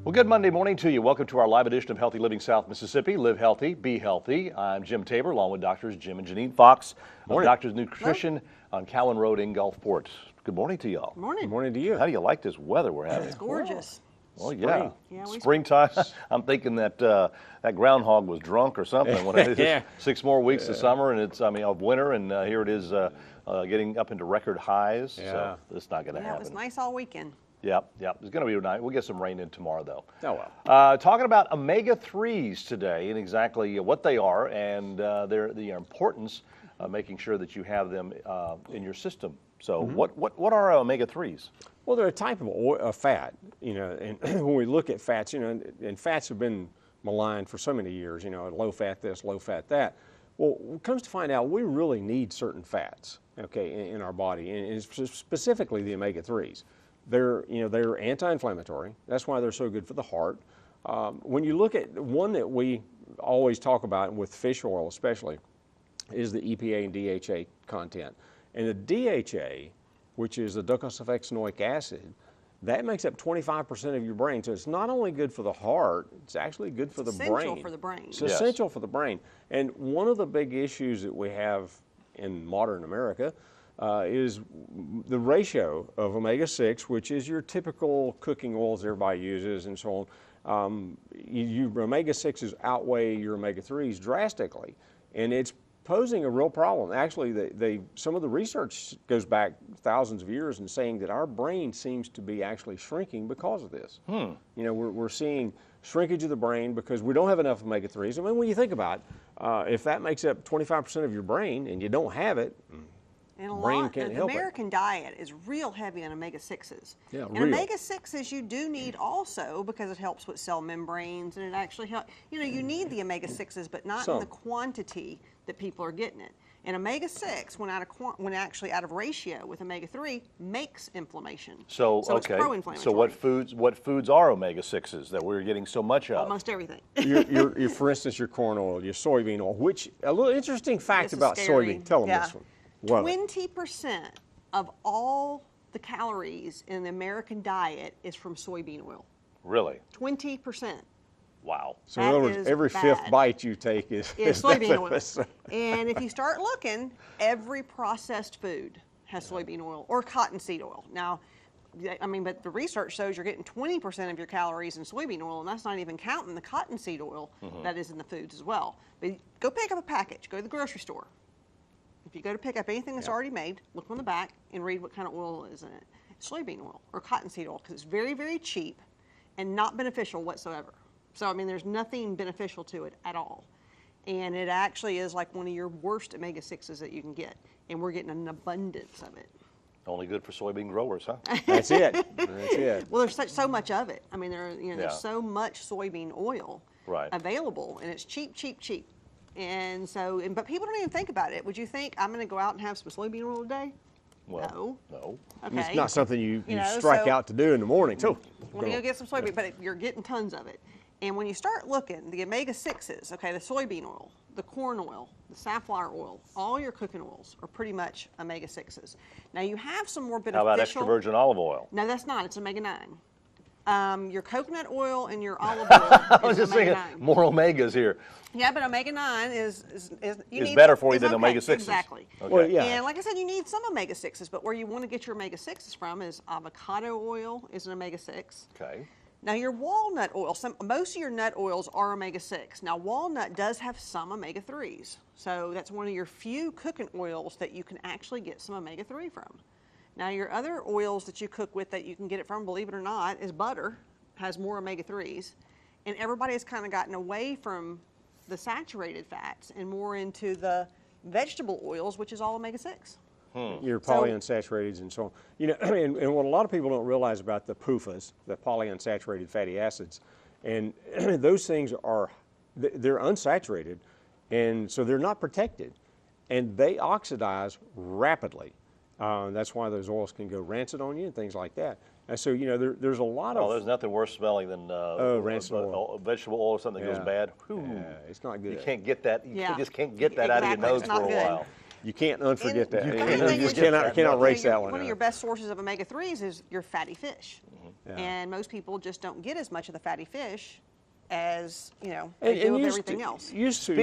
Well, good Monday morning to you. Welcome to our live edition of Healthy Living South Mississippi. Live healthy, be healthy. I'm Jim Tabor, along with doctors Jim and Janine Fox of Doctors Nutrition on Cowan Road in Gulfport. Good morning to y'all. Morning. Good morning to you. How do you like this weather we're having? It's gorgeous. Well, yeah. Yeah, Springtime. I'm thinking that that groundhog was drunk or something. When it is Yeah. 6 more weeks of summer, and it's of winter, and here it is getting up into record highs. Yeah. So it's not going to Yeah, happen. it was nice all weekend. Yep. It's going to be nice. We'll get some rain in tomorrow, though. Oh, well. Talking about omega-3s today and exactly what they are and the importance of making sure that you have them in your system. So what are omega-3s? Well, they're a type of oil, fat, and when we look at fats, and fats have been maligned for so many years, low fat this, low fat that. Well, it comes to find out we really need certain fats, okay, in our body, and specifically the omega-3s. They're anti-inflammatory. That's why they're so good for the heart. When you look at one that we always talk about with fish oil especially is the EPA and DHA content. And the DHA, which is the docosahexaenoic acid, that makes up 25% of your brain. So it's not only good for the heart, it's actually good for the brain. Essential for the brain. It's essential for the brain. And one of the big issues that we have in modern America is the ratio of omega-6, which is your typical cooking oils everybody uses and so on. Your omega-6s outweigh your omega-3s drastically, and it's posing a real problem. Actually, some of the research goes back thousands of years and saying that our brain seems to be actually shrinking because of this. We're seeing shrinkage of the brain because we don't have enough omega-3s. I mean, when you think about it, if that makes up 25% of your brain and you don't have it, And the American diet is real heavy on omega-6s. Yeah, and omega-6s you do need also because it helps with cell membranes, and it actually helps. You need the omega-6s, but not in the quantity that people are getting it. And omega-6, when actually out of ratio with omega-3, makes inflammation. So it's pro-inflammatory. So what foods are omega-6s that we're getting so much of? Almost everything. For instance, your corn oil, your soybean oil, which a little interesting fact This is about scary. soybean. Tell them this one. 20% of all the calories in the American diet is from soybean oil. Really? 20%. Wow. So in other words, every fifth bite you take is soybean oil. And if you start looking, every processed food has soybean oil or cottonseed oil. Now, but the research shows you're getting 20% of your calories in soybean oil, and that's not even counting the cottonseed oil that is in the foods as well. But go pick up a package. Go to the grocery store. If you go to pick up anything that's already made, look on the back and read what kind of oil is in it. Soybean oil or cottonseed oil, because it's very, very cheap and not beneficial whatsoever. So, there's nothing beneficial to it at all. And it actually is like one of your worst omega-6s that you can get. And we're getting an abundance of it. Only good for soybean growers, huh? That's it. That's it. Well, there's so much of it. There's so much soybean oil available, and it's cheap. And so, but people don't even think about it. Would you think I'm going to go out and have some soybean oil today? No. Okay. It's not something you strike out to do in the morning, too. Want to go get some soybean, but you're getting tons of it. And when you start looking, the omega-6s, okay, the soybean oil, the corn oil, the safflower oil, all your cooking oils are pretty much omega-6s. Now, you have some more beneficial. How about extra virgin olive oil? No, that's not. It's omega-9. Your coconut oil and your olive oil I was is just thinking more omegas here. Yeah, but omega-9 is better for you than omega-6s. Exactly. Okay. Well, yeah. And like I said, you need some omega-6s, but where you want to get your omega-6s from is avocado oil is an omega-6. Okay. Now your walnut oil, most of your nut oils are omega-6. Now walnut does have some omega-3s. So that's one of your few cooking oils that you can actually get some omega-3 from. Now your other oils that you cook with that you can get it from, believe it or not, is butter, has more omega-3s. And everybody has kind of gotten away from the saturated fats and more into the vegetable oils, which is all omega-6. Your polyunsaturated and so on. And what a lot of people don't realize about the PUFAs, the polyunsaturated fatty acids, and those things they're unsaturated, and so they're not protected, and they oxidize rapidly. That's why those oils can go rancid on you and things like that. And so, there's a lot of... Oh, there's nothing worse smelling than rancid oil. Vegetable oil or something that goes bad. Yeah, it's not good. You can't get that. You just can't get that out of your nose for a while. You can't that. You cannot erase that one. One of your best sources of omega-3s is your fatty fish. And most people just don't get as much of the fatty fish as, you know, And- they do and of used everything to- else. Used to,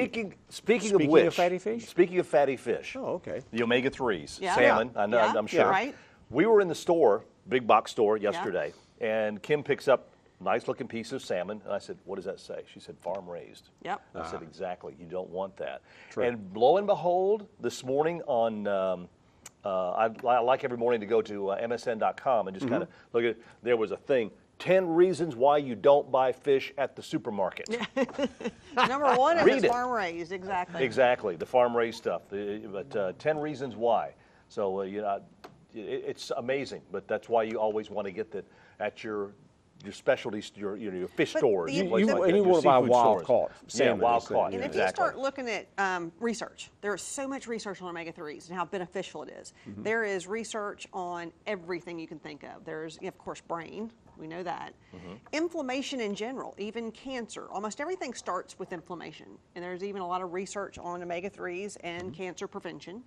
Speaking of which, fatty fish? Speaking of fatty fish. Oh, okay. The omega-3s, Yeah. salmon, Yeah. I know, Yeah. I'm sure. Right. We were in the store, big box store yesterday, and Kim picks up a nice looking piece of salmon, and I said, what does that say? She said, farm raised. Yep. I said, exactly, you don't want that. True. And lo and behold, this morning on, I like every morning to go to msn.com and just kind of look at, there was a thing, 10 reasons why you don't buy fish at the supermarket. Number one is Read it's it. farm raised, exactly. Exactly, the farm raised stuff. But 10 reasons why. So you know, it's amazing. But that's why you always want to get that at your specialty, your fish But stores. the- and places like and that, you your want to buy seafood wild stores. caught Yeah, salmon. wild instead, caught. you And know. if you Exactly. start looking at research, there is so much research on omega-3s and how beneficial it is. There is research on everything you can think of. There's, of course, brain. We know that. Inflammation in general, even cancer. Almost everything starts with inflammation. And there's even a lot of research on omega-3s and cancer prevention.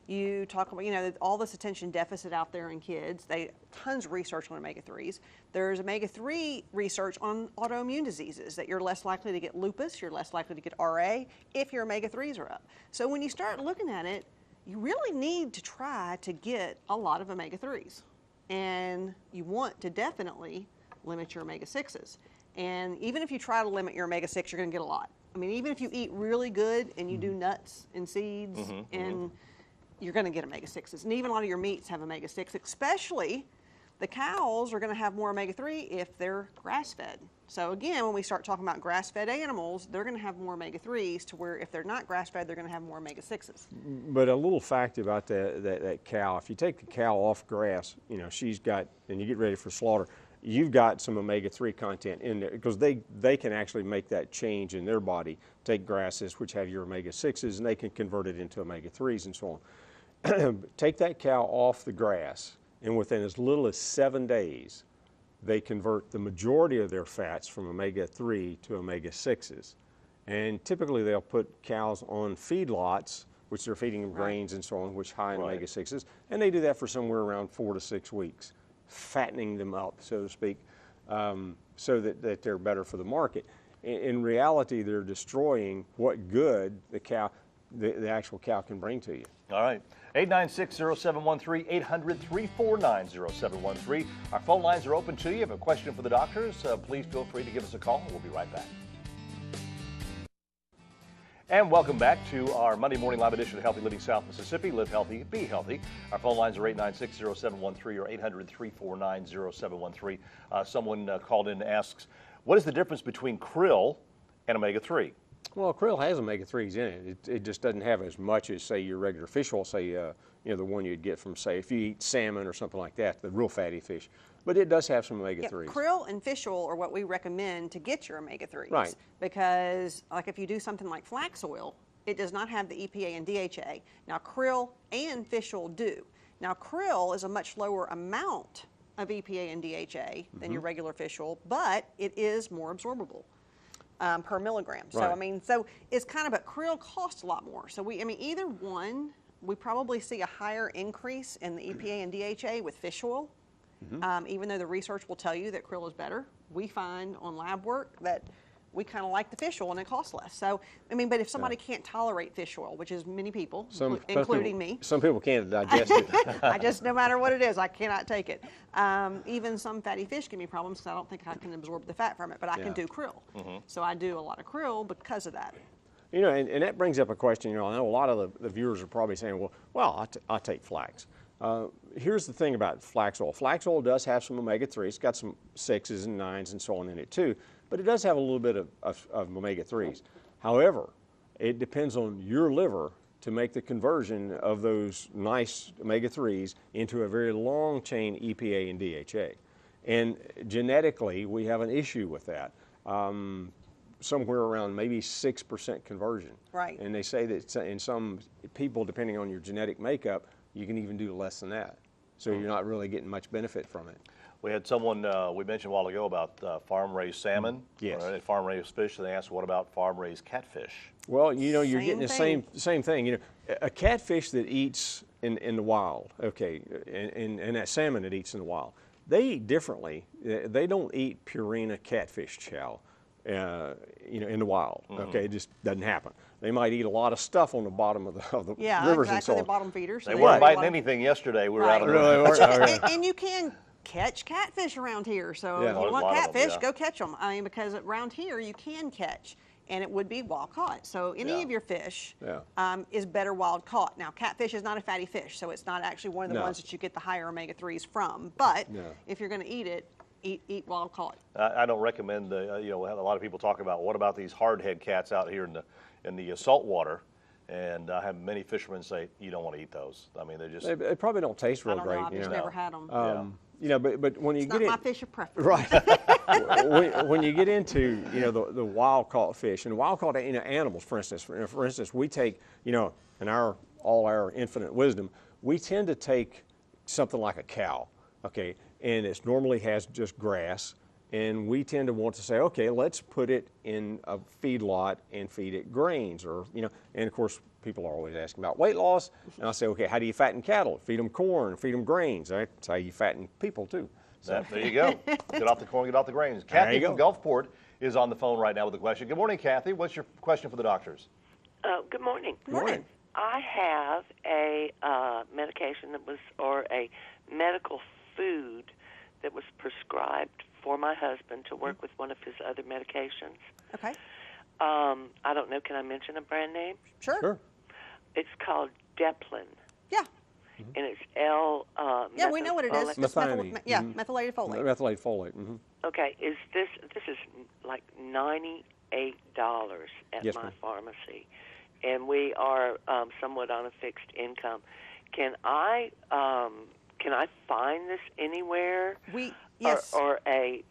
You talk about, you know, all this attention deficit out there in kids. Tons of research on omega-3s. There's omega-3 research on autoimmune diseases, that you're less likely to get lupus, you're less likely to get RA if your omega-3s are up. So when you start looking at it, you really need to try to get a lot of omega-3s. And you want to definitely limit your omega-6s. And even if you try to limit your omega-6, you're going to get a lot. I mean, even if you eat really good and you do nuts and seeds, and you're going to get omega-6s. And even a lot of your meats have omega-6, especially the cows are going to have more omega-3 if they're grass-fed. So again, when we start talking about grass-fed animals, they're going to have more omega-3s, to where if they're not grass-fed, they're going to have more omega-6s. But a little fact about that cow, if you take the cow off grass, you know, she's got, and you get ready for slaughter, you've got some omega-3 content in there, because they can actually make that change in their body, take grasses, which have your omega-6s, and they can convert it into omega-3s and so on. Take that cow off the grass, and within as little as 7 days, they convert the majority of their fats from omega-3 to omega-6s. And typically they'll put cows on feedlots, which they're feeding them grains and so on, which high in Right. omega-6s. And they do that for somewhere around 4 to 6 weeks, fattening them up, so to speak, so that they're better for the market. In reality, they're destroying what good the actual cow can bring to you. All right. 896-0713, 800-349-0713. Our phone lines are open to you. If you have a question for the doctors, please feel free to give us a call. We'll be right back. And welcome back to our Monday morning live edition of Healthy Living South Mississippi. Live healthy, be healthy. Our phone lines are 896-0713 or 800-349-0713. Someone called in and asks, what is the difference between krill and omega-3? Well, krill has omega-3s in it. It just doesn't have as much as, say, your regular fish oil, say, you know, the one you'd get from, say, if you eat salmon or something like that, the real fatty fish. But it does have some omega-3s. Yeah, krill and fish oil are what we recommend to get your omega-3s. Right. Because, like, if you do something like flax oil, it does not have the EPA and DHA. Now, krill and fish oil do. Now, krill is a much lower amount of EPA and DHA than your regular fish oil, but it is more absorbable per milligram. So, Right. I mean, so it's kind of, but krill costs a lot more. So either one, we probably see a higher increase in the EPA and DHA with fish oil. Even though the research will tell you that krill is better, we find on lab work that we kind of like the fish oil and it costs less. So, I mean, but if somebody can't tolerate fish oil, which is many people, including me. Some people can't digest it. I just, no matter what it is, I cannot take it. Even some fatty fish give me problems because I don't think I can absorb the fat from it, but I can do krill. So I do a lot of krill because of that. You know, and that brings up a question. You know, I know a lot of the viewers are probably saying, well, I take flax. Here's the thing about flax oil. Flax oil does have some omega-3s. It's got some 6s and 9s and so on in it too, but it does have a little bit of omega-3s. However, it depends on your liver to make the conversion of those nice omega-3s into a very long chain EPA and DHA. And genetically, we have an issue with that. Somewhere around maybe 6% conversion. Right. And they say that in some people, depending on your genetic makeup, you can even do less than that. So you're not really getting much benefit from it. We had someone, we mentioned a while ago about farm-raised salmon. Yes. Or farm-raised fish, and they asked, what about farm-raised catfish? Well, you know, you're Same getting the thing. same thing. You know, a catfish that eats in the wild, okay, and that salmon that eats in the wild, they eat differently. They don't eat Purina catfish chow, in the wild. Okay, it just doesn't happen. They might eat a lot of stuff on the bottom of the Yeah, rivers exactly. and so They're on. bottom feeders. So They they weren't eat a biting lot of- anything yesterday. We were Right. out on Really, the weren't. And you can catch catfish around here. So Yeah. if Oh, you there's want a lot of them, catfish, yeah. go catch them. I mean, because around here you can catch, and it would be wild caught. So any Yeah. of your fish Yeah. is better wild caught. Now, catfish is not a fatty fish, so it's not actually one of the No. ones that you get the higher omega-3s from. But No. if you're going to eat it, eat wild caught. I don't recommend a lot of people talk about what about these hardhead cats out here in the salt water, and I have many fishermen say you don't want to eat those. I mean, they're just They probably don't taste I real don't great. know. I've just never had them. But when you it's get not in, my fish of preference. right, when you get into the wild caught fish and wild caught animals, for instance, we take in all our infinite wisdom, we tend to take something like a cow, okay, and it normally has just grass. And we tend to want to say, okay, let's put it in a feedlot and feed it grains, and of course, people are always asking about weight loss. And I say, okay, how do you fatten cattle? Feed them corn, feed them grains. That's how you fatten people too. So, there you go. Get off the corn, get off the grains. There Kathy you from go. Gulfport is on the phone right now with a question. Good morning, Kathy. What's your question for the doctors? Good morning. Good morning. I have a medication or a medical food that was prescribed for my husband to work with one of his other medications. Okay. I don't know, can I mention a brand name? Sure. It's called Deplin, Yeah. and it's L. Yeah, we know what it is. methylfolate. It's Methionine. methylated folate. methylated folate. Mm-hmm. Okay, this is like $98 at Yes, my ma'am. pharmacy, and we are somewhat on a fixed income. Can I find this anywhere? Yes. Or a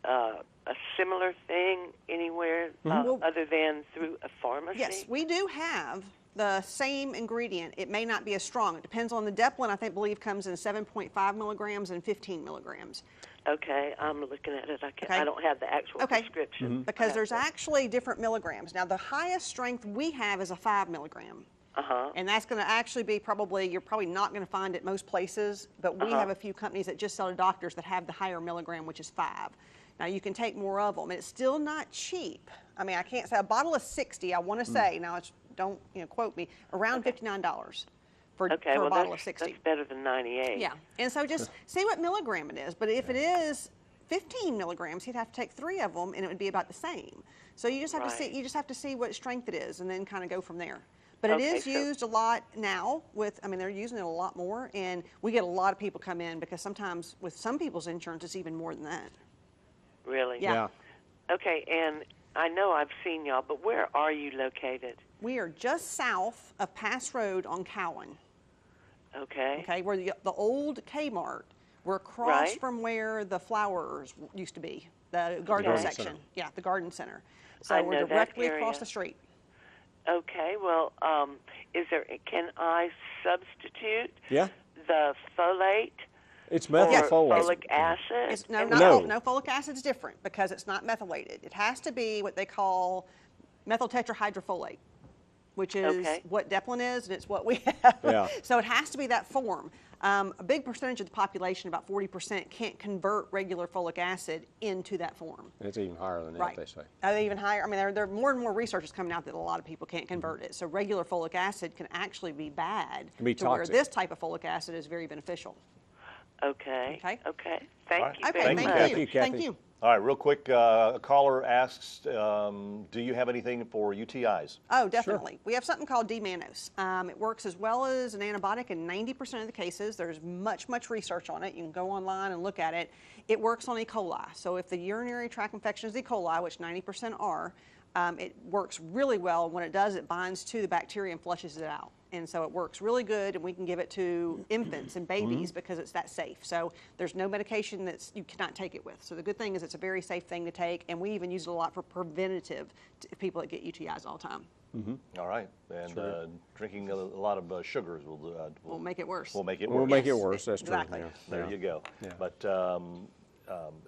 similar thing anywhere other than through a pharmacy? Yes, we do have the same ingredient. It may not be as strong. It depends on the Deplin. I believe comes in 7.5 milligrams and 15 milligrams. Okay, I'm looking at it. Okay. I don't have the actual Okay. prescription. Because there's actually different milligrams. Now, the highest strength we have is a 5 milligram. And that's going to actually be you're probably not going to find it most places, but we have a few companies that just sell to doctors that have the higher milligram, which is 5. Now, you can take more of them, and it's still not cheap. I mean, I can't say a bottle of 60, I want to say, now don't quote me, around $59 for a bottle of 60. That's better than 98. Yeah, and so just see what milligram it is, but if it is 15 milligrams, you'd have to take 3 of them, and it would be about the same. So you just have to see. You just have to see what strength it is, and then kind of go from there. But it is used a lot now they're using it a lot more, and we get a lot of people come in because sometimes with some people's insurance, it's even more than that. Really? Yeah. Okay, and I know I've seen y'all, but where are you located? We are just south of Pass Road on Cowan. Okay. Okay, where the old Kmart. We're across Right. from where the flowers used to be, the garden Okay. section. Center. Yeah, the garden center. So I we're know that directly across area. the street. Okay, well, can I substitute Yeah, the folate it's or methylfolate. folic acid? It's, no, And not No. no folic acid's different because it's not methylated. It has to be what they call methyl tetrahydrofolate, which is Okay. what Deplin is, and it's what we have. Yeah. So it has to be that form. A big percentage of the population, about 40%, can't convert regular folic acid into that form. It's even higher than that, Right. they say. Even higher. I mean, there are more and more research is coming out that a lot of people can't convert it. So regular folic acid can actually be bad Can be to where toxic. this type of folic acid is very beneficial. Okay. Okay. Okay. Thank right. you Okay, very Thank you, much. Kathy. Thank Kathy. you. All right, real quick, a caller asks, do you have anything for UTIs? Oh, definitely. We have something called D-mannose. It works as well as an antibiotic in 90% of the cases. There's much research on it. You can go online and look at it. It works on E. coli. So if the urinary tract infection is E. coli, which 90% are, it works really well. When it does, it binds to the bacteria and flushes it out. And so it works really good, and we can give it to infants and babies because it's that safe. So there's no medication that you cannot take it with. So the good thing is it's a very safe thing to take, and we even use it a lot for preventative to people that get UTIs all the time. All right, and drinking a lot of sugars We'll make it worse. will make it We'll worse. make it worse, that's true. Exactly. Yeah. There Yeah. you go. Yeah. But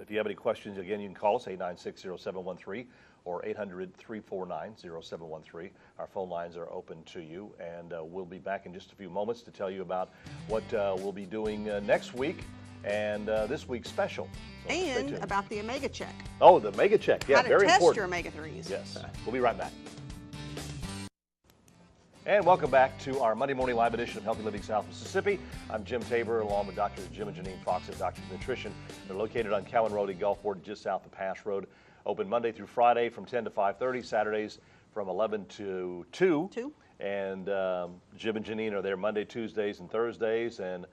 if you have any questions, again, you can call us, 896-0713 or 800-349-0713. Our phone lines are open to you, and we'll be back in just a few moments to tell you about what we'll be doing next week and this week's special. So stay And tuned. about the omega check. Oh, the Omega Check. Yeah, How to very test important. your omega-3s. Yes. We'll be right back. And welcome back to our Monday morning live edition of Healthy Living South Mississippi. I'm Jim Tabor, along with Drs. Jim and Janine Fox at Doctors Nutrition. They're located on Cowan Road in Gulfport, just south of Pass Road. Open Monday through Friday from 10 to 5:30, Saturdays from 11 to 2. And Jim and Janine are there Monday, Tuesdays, and Thursdays. And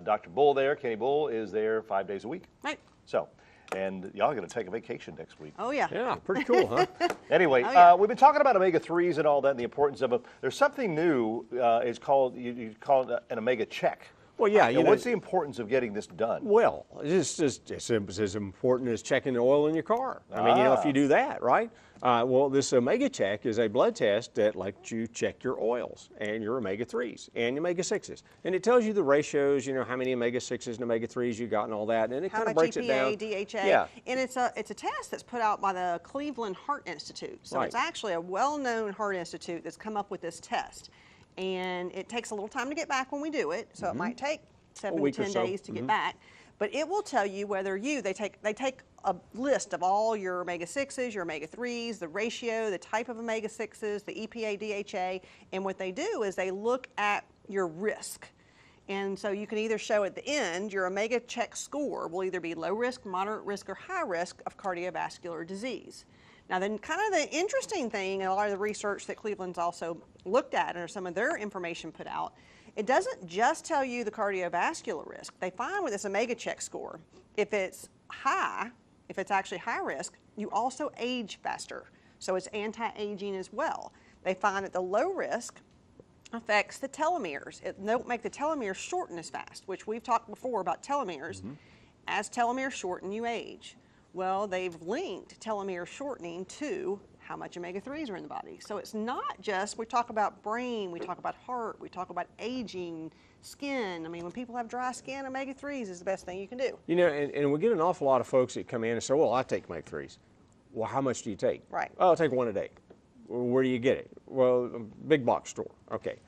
Dr. Bull there, Kenny Bull, is there 5 days a week. Right. So, and y'all are going to take a vacation next week. Oh, yeah. Yeah, pretty cool, huh? Anyway, Oh, yeah. we've been talking about omega-3s and all that and the importance of them. There's something new. It's called, you call it an omega check. Well, yeah. And what's the importance of getting this done? Well, it's as important as checking the oil in your car. I mean, if you do that, right? Well, this omega check is a blood test that lets you check your oils and your omega-3s and omega-6s. And it tells you the ratios, how many omega-6s and omega-3s you got and all that. And it How kind of much breaks it down. EPA, DHA. Yeah. And it's a test that's put out by the Cleveland Heart Institute. So Right. it's actually a well-known heart institute that's come up with this test. And it takes a little time to get back when we do it. So it might take 7 to week or 10 so. days to get back. But it will tell you whether they take a list of all your omega-6s, your omega-3s, the ratio, the type of omega-6s, the EPA, DHA, and what they do is they look at your risk. And so you can either show at the end your omega check score will either be low risk, moderate risk, or high risk of cardiovascular disease. Now then kind of the interesting thing, and a lot of the research that Cleveland's also looked at or some of their information put out, it doesn't just tell you the cardiovascular risk. They find with this omega check score, if it's high, if it's actually high risk, you also age faster. So it's anti-aging as well. They find that the low risk affects the telomeres. It don't make the telomeres shorten as fast, which we've talked before about telomeres. As telomeres shorten, you age. Well, they've linked telomere shortening to how much omega-3s are in the body. So it's not just, we talk about brain, we talk about heart, we talk about aging, skin. I mean, when people have dry skin, omega-3s is the best thing you can do. And we get an awful lot of folks that come in and say, well, I take omega-3s. Well, how much do you take? Right. Oh, I'll take one a day. Well, where do you get it? Well, a big box store. Okay.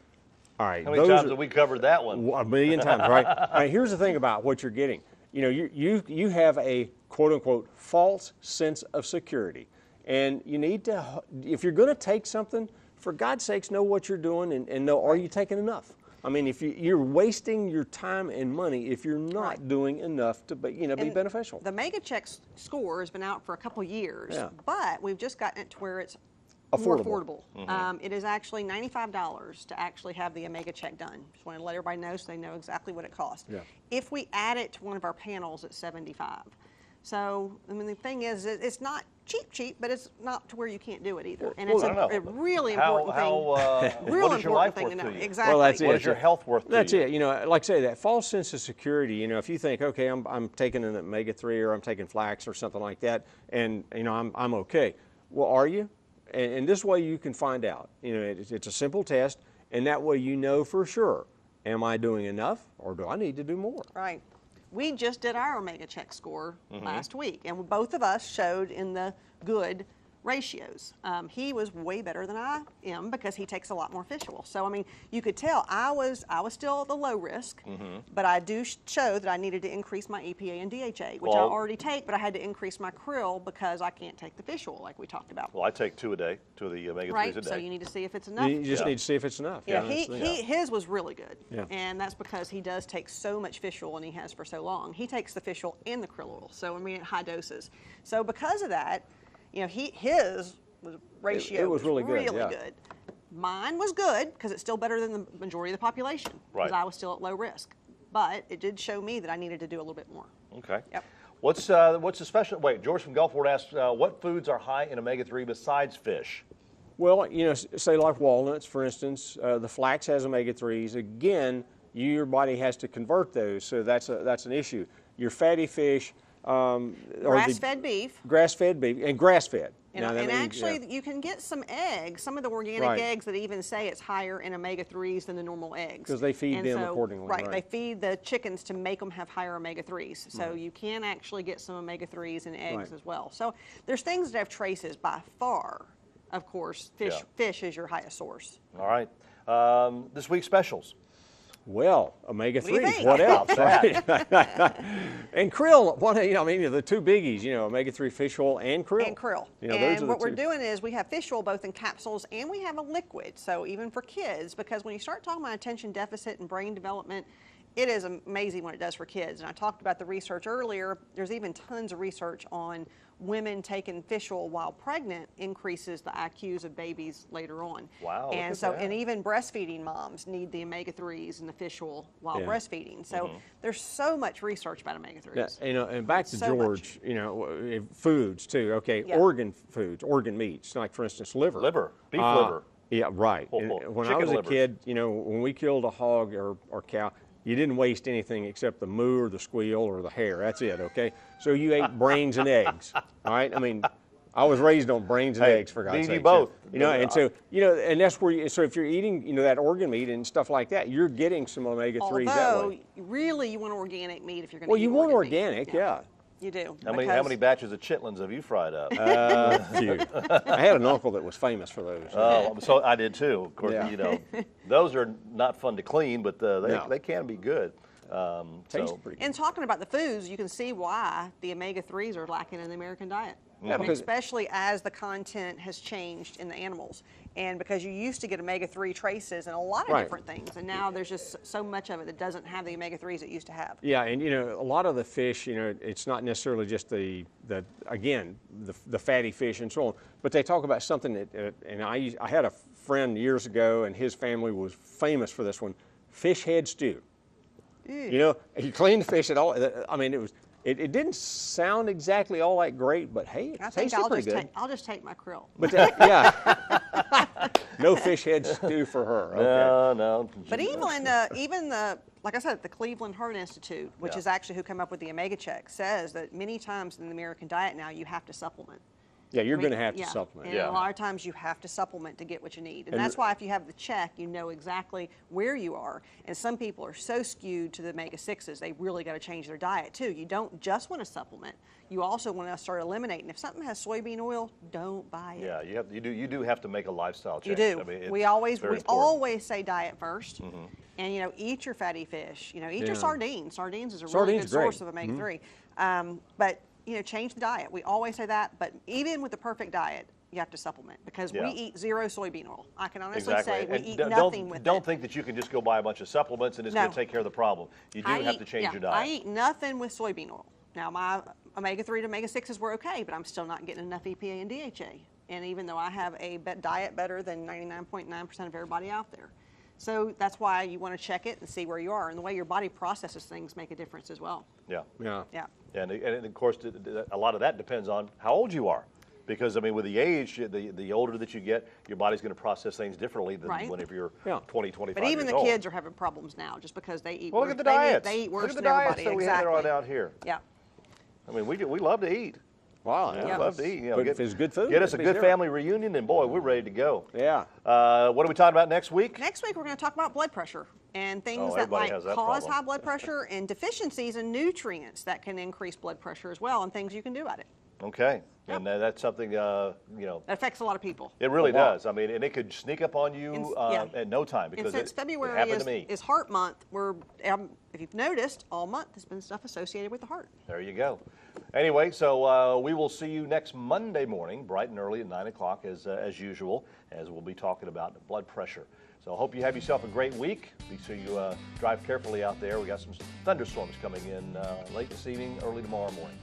All right. How many times have we covered that one? A million times, right? All right, here's the thing about what you're getting. You have a quote-unquote false sense of security. And you need to, if you're going to take something, for God's sakes, know what you're doing and know, are you taking enough? I mean, if you're wasting your time and money if you're not doing enough to be beneficial. The Omega Check score has been out for a couple years, Yeah. but we've just gotten it to where it's Affordable. more affordable. It is actually $95 to actually have the Omega Check done. Just want to let everybody know so they know exactly what it costs. Yeah. If we add it to one of our panels, it's $75. So, I mean, the thing is, it's not cheap, but it's not to where you can't do it either. And it's I don't a know. really important thing. Real what is your life important thing worth to know. to you? Exactly. Well, that's it. What is your health worth to That's you? it. Like I say, that false sense of security, if you think, okay, I'm taking an omega-3 or I'm taking flax or something like that, and, I'm okay. Well, are you? And this way you can find out. It's a simple test, and that way you know for sure, am I doing enough or do I need to do more? Right. We just did our Omega Check score last week, and both of us showed in the good ratios. He was way better than I am because he takes a lot more fish oil. So, I mean, you could tell I was still at the low risk, but I do show that I needed to increase my EPA and DHA, which I already take, but I had to increase my krill because I can't take the fish oil like we talked about. Well, I take 2 a day, 2 of the omega-3s Right, a day. so you need to see if it's enough. You just need to see if it's enough. Yeah, that's the thing. his was really good, Yeah. and that's because he does take so much fish oil, and he has for so long. He takes the fish oil and the krill oil, so I mean at high doses. So because of that, his ratio It was really good, yeah. good. Mine was good because it's still better than the majority of the population because Right. I was still at low risk. But it did show me that I needed to do a little bit more. Okay. Yep. What's the special? Wait, George from Gulfport asked, what foods are high in omega-3 besides fish? Well, say like walnuts, for instance, the flax has omega-3s. Again, your body has to convert those, so that's an issue. Your fatty fish, Grass-fed beef. Grass-fed beef, and grass-fed. And actually, you can get some eggs, some of the organic Right. eggs that even say it's higher in omega-3s than the normal eggs. 'Cause they feed them accordingly, Right, right. they feed the chickens to make them have higher omega-3s. So you can actually get some omega-3s in eggs Right. as well. So there's things that have traces by far. Of course, fish is your highest source. All right. This week's specials. Well, What do you omega-3s, think? what else? That. Right? And krill, I mean, the two biggies, omega-3 fish oil and krill. And krill. Those are And the what we're two. doing is we have fish oil both in capsules and we have a liquid. So even for kids, because when you start talking about attention deficit and brain development, it is amazing what it does for kids. And I talked about the research earlier. There's even tons of research on women taking fish oil while pregnant increases the IQs of babies later on. Wow, look And at so, that. and even breastfeeding moms need the omega-3s and the fish oil while Yeah. breastfeeding. So there's so much research about omega-3s. Yeah, and back to So much. George, foods too. Okay, Yeah. organ foods, organ meats, like for instance liver. Liver, beef liver. Yeah, right. Well, And well, when I chicken was a livers. kid, when we killed a hog or cow, you didn't waste anything except the moo or the squeal or the hair. That's it, okay? So you ate brains and eggs, all right? I mean, I was raised on brains and Hey, eggs, for God's me and sake. you both. And so, and that's where, so if you're eating, that organ meat and stuff like that, you're getting some omega-3s that Although, way. really, you want organic meat if you're going to Well, eat you want organ meat. organic, yeah. You do. How many because- batches of chitlins have you fried up? Few. I had an uncle that was famous for those. Oh, so I did too. Of course, Yeah. those are not fun to clean, but No. they can be good. Tastes So pretty good. And talking about the foods, you can see why the omega-3s are lacking in the American diet. Yeah, I mean, because- especially as the content has changed in the animals. And because you used to get omega-3 traces in a lot of Right. different things, and now there's just so much of it that doesn't have the omega-3s it used to have. Yeah, and a lot of the fish, it's not necessarily just the fatty fish and so on, but they talk about something that, and I had a friend years ago, and his family was famous for this one, fish head stew. You clean the fish at all. I mean, it didn't sound exactly all that great, but hey, it I think tasted pretty good. I'll just take my krill. But yeah, no fish head stew for her. Okay. no. But even like I said, the Cleveland Heart Institute, which Yeah. is actually who come up with the omega check, says that many times in the American diet now you have to supplement. Yeah, you're I mean, going to have to yeah. supplement. And Yeah. a lot of times you have to supplement to get what you need. And And that's why if you have the check, you know exactly where you are. And some people are so skewed to the omega-6s, they really got to change their diet too. You don't just want to supplement. You also want to start eliminating. If something has soybean oil, don't buy it. Yeah, you do have to make a lifestyle You change. do. I mean, it's we always very important. always say diet 1st, and eat your fatty fish. Eat Yeah. your sardines. Sardines is a really Sardines good great. source of omega-3. But change the diet. We always say that. But even with the perfect diet, you have to supplement because Yeah. we eat zero soybean oil. I can honestly Exactly. say we And eat don't- nothing with Don't it. think that you can just go buy a bunch of supplements and it's No. going to take care of the problem. You do have to change your diet. I eat nothing with soybean oil. Now, my omega-3 to omega-6s were okay, but I'm still not getting enough EPA and DHA. And even though I have a diet better than 99.9% of everybody out there. So that's why you want to check it and see where you are. And the way your body processes things make a difference as well. Yeah. Yeah. Yeah. And of course, a lot of that depends on how old you are. Because, I mean, with the age, the older that you get, your body's going to process things differently than Right. whenever you're Yeah. 20, 25 But even years the old. kids are having problems now just because they eat Well, look worse. at the diets. They eat worse Look at the than diets everybody. that we exactly. have out here. Yeah. I mean, we love to eat. Wow. We Yeah. love to eat. But if it's good food, Get us a it'd be good different. family reunion, and boy, we're ready to go. Yeah. What are we talking about next week? Next week, we're going to talk about blood pressure and things Oh, that everybody might has that cause problem. high blood pressure and deficiencies in nutrients that can increase blood pressure as well and things you can do about it. Okay. And that's something, That affects a lot of people. it really A lot. does. I mean, and it could sneak up on you Yeah. at no time And because since it February happened to me. is Heart Month, if you've noticed, all month has been stuff associated with the heart. There you go. Anyway, so we will see you next Monday morning, bright and early at 9 o'clock as usual, as we'll be talking about blood pressure. So I hope you have yourself a great week. Be sure you drive carefully out there. We got some thunderstorms coming in late this evening, early tomorrow morning.